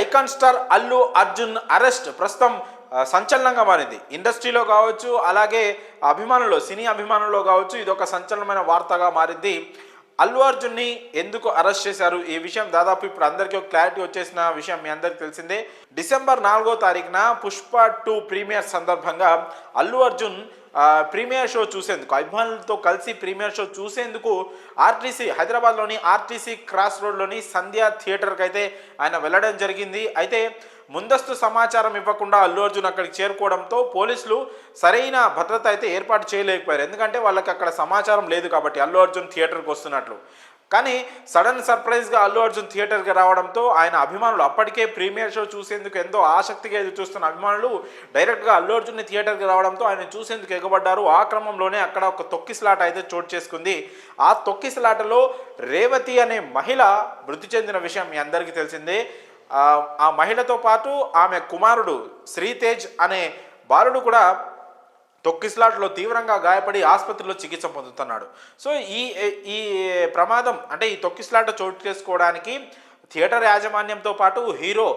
Icon star Allu Arjun arrest ప్రస్తుతం సంచలనంగా మారింది. ఇండస్ట్రీలో కావచ్చు, అలాగే అభిమానుల్లో, సినీ అభిమానుల్లో కావచ్చు, ఇది ఒక సంచలనమైన వార్తగా మారింది. అల్లు అర్జున్ని ఎందుకు అరెస్ట్ చేశారు? ఈ విషయం దాదాపు ఇప్పుడు అందరికీ ఒక క్లారిటీ వచ్చేసిన విషయం మీ అందరికీ తెలిసిందే. డిసెంబర్ 4వ తారీఖున పుష్ప 2 ప్రీమియర్ సందర్భంగా అల్లు అర్జున్ ప్రీమియర్ షో చూసేందుకు, అభిమానులతో కలిసి ప్రీమియర్ షో చూసేందుకు ఆర్టీసీ, హైదరాబాద్లోని ఆర్టీసీ క్రాస్ రోడ్లోని సంధ్యా థియేటర్కి అయితే ఆయన వెళ్ళడం జరిగింది. అయితే ముందస్తు సమాచారం ఇవ్వకుండా అల్లు అర్జున్ అక్కడికి చేరుకోవడంతో పోలీసులు సరైన భద్రత అయితే ఏర్పాటు చేయలేకపోయారు. ఎందుకంటే వాళ్ళకి అక్కడ సమాచారం లేదు కాబట్టి అల్లు అర్జున్ థియేటర్కి వస్తున్నట్లు. కానీ సడన్ సర్ప్రైజ్గా అల్లు అర్జున్ థియేటర్కి రావడంతో ఆయన అభిమానులు, అప్పటికే ప్రీమియర్ షో చూసేందుకు ఎంతో ఆసక్తిగా ఎదురు చూస్తున్న అభిమానులు డైరెక్ట్గా అల్లు అర్జున్ని థియేటర్కి రావడంతో ఆయన చూసేందుకు ఎగబడ్డారు. ఆ క్రమంలోనే అక్కడ ఒక తొక్కిసలాట అయితే చోటు చేసుకుంది. ఆ తొక్కిసలాటలో రేవతి అనే మహిళ మృతి చెందిన విషయం మీ అందరికీ తెలిసిందే. ఆ మహిళతో పాటు ఆమె కుమారుడు శ్రీతేజ్ అనే బాలుడు కూడా తొక్కిసలాటలో తీవ్రంగా గాయపడి ఆసుపత్రిలో చికిత్స పొందుతున్నాడు. సో ఈ ప్రమాదం, అంటే ఈ తొక్కిసలాట చోటు చేసుకోవడానికి థియేటర్ యాజమాన్యంతో పాటు హీరో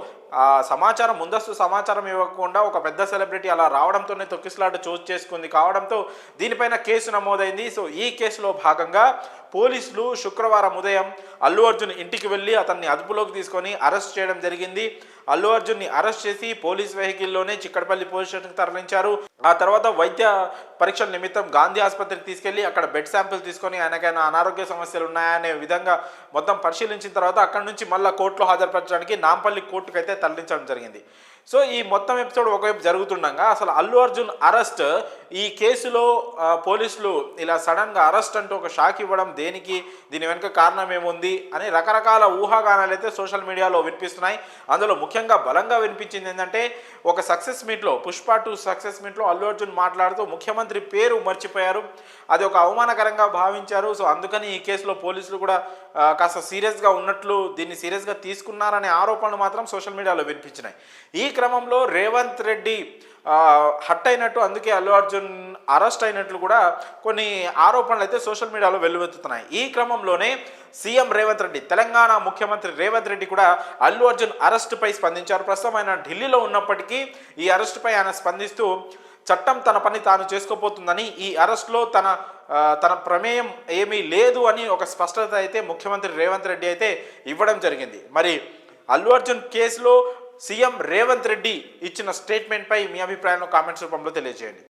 ముందస్తు సమాచారం ఇవ్వకుండా ఒక పెద్ద సెలబ్రిటీ అలా రావడంతోనే తొక్కిసలాట చోటు చేసుకుంది కావడంతో దీనిపైన కేసు నమోదైంది. సో ఈ కేసులో భాగంగా పోలీసులు శుక్రవారం ఉదయం అల్లు అర్జున్ ఇంటికి వెళ్ళి అతన్ని అదుపులోకి తీసుకొని అరెస్ట్ చేయడం జరిగింది. అల్లు అర్జున్ని అరెస్ట్ చేసి పోలీస్ వెహికల్లోనే చిక్కడపల్లి పోలీస్ స్టేషన్కి తరలించారు. ఆ తర్వాత వైద్య పరీక్షల నిమిత్తం గాంధీ ఆసుపత్రికి తీసుకెళ్లి అక్కడ బ్లడ్ శాంపిల్ తీసుకొని ఆయనకైనా అనారోగ్య సమస్యలు ఉన్నాయనే విధంగా మొత్తం పరిశీలించిన తర్వాత అక్కడి నుంచి మళ్ళీ కోర్టులో హాజరుపరచడానికి నాంపల్లి కోర్టుకు అయితే తరలించడం జరిగింది. సో ఈ మొత్తం ఎపిసోడ్ ఒకవైపు జరుగుతుండగా అసలు అల్లు అర్జున్ అరెస్ట్, ఈ కేసులో పోలీసులు ఇలా సడన్గా అరెస్ట్ అంటూ ఒక షాక్ ఇవ్వడం దేనికి, దీని వెనుక కారణం ఏముంది అని రకరకాల ఊహాగానాలు అయితే సోషల్ మీడియాలో వినిపిస్తున్నాయి. అందులో ముఖ్యంగా బలంగా వినిపించింది ఏంటంటే, ఒక సక్సెస్ మీట్లో, పుష్ప 2 సక్సెస్ మీట్లో అల్లు అర్జున్ మాట్లాడుతూ ముఖ్యమంత్రి పేరు మర్చిపోయారు, అది ఒక అవమానకరంగా భావించారు. సో అందుకని ఈ కేసులో పోలీసులు కూడా కాస్త సీరియస్గా ఉన్నట్లు, దీన్ని సీరియస్గా తీసుకున్నారనే ఆరోపణలు మాత్రం సోషల్ మీడియాలో వినిపించినాయి. ఈ క్రమంలో రేవంత్ రెడ్డి హట్ అయినట్టు, అందుకే అల్లు అర్జున్ అరెస్ట్ అయినట్లు కూడా కొన్ని ఆరోపణలు అయితే సోషల్ మీడియాలో వెల్లువెత్తుతున్నాయి. ఈ క్రమంలోనే సీఎం రేవంత్ రెడ్డి, తెలంగాణ ముఖ్యమంత్రి రేవంత్ రెడ్డి కూడా అల్లు అర్జున్ అరెస్టుపై స్పందించారు. ప్రస్తుతం ఆయన ఢిల్లీలో ఉన్నప్పటికీ ఈ అరెస్టుపై ఆయన స్పందిస్తూ చట్టం తన పని తాను చేసుకోబోతుందని, ఈ అరెస్టులో తన ప్రమేయం ఏమీ లేదు అని ఒక స్పష్టత అయితే ముఖ్యమంత్రి రేవంత్ రెడ్డి అయితే ఇవ్వడం జరిగింది. మరి అల్లు అర్జున్ కేసులో సీఎం రేవంత్ రెడ్డి ఇచ్చిన స్టేట్మెంట్పై మీ అభిప్రాయాలను కామెంట్స్ రూపంలో తెలియజేయండి.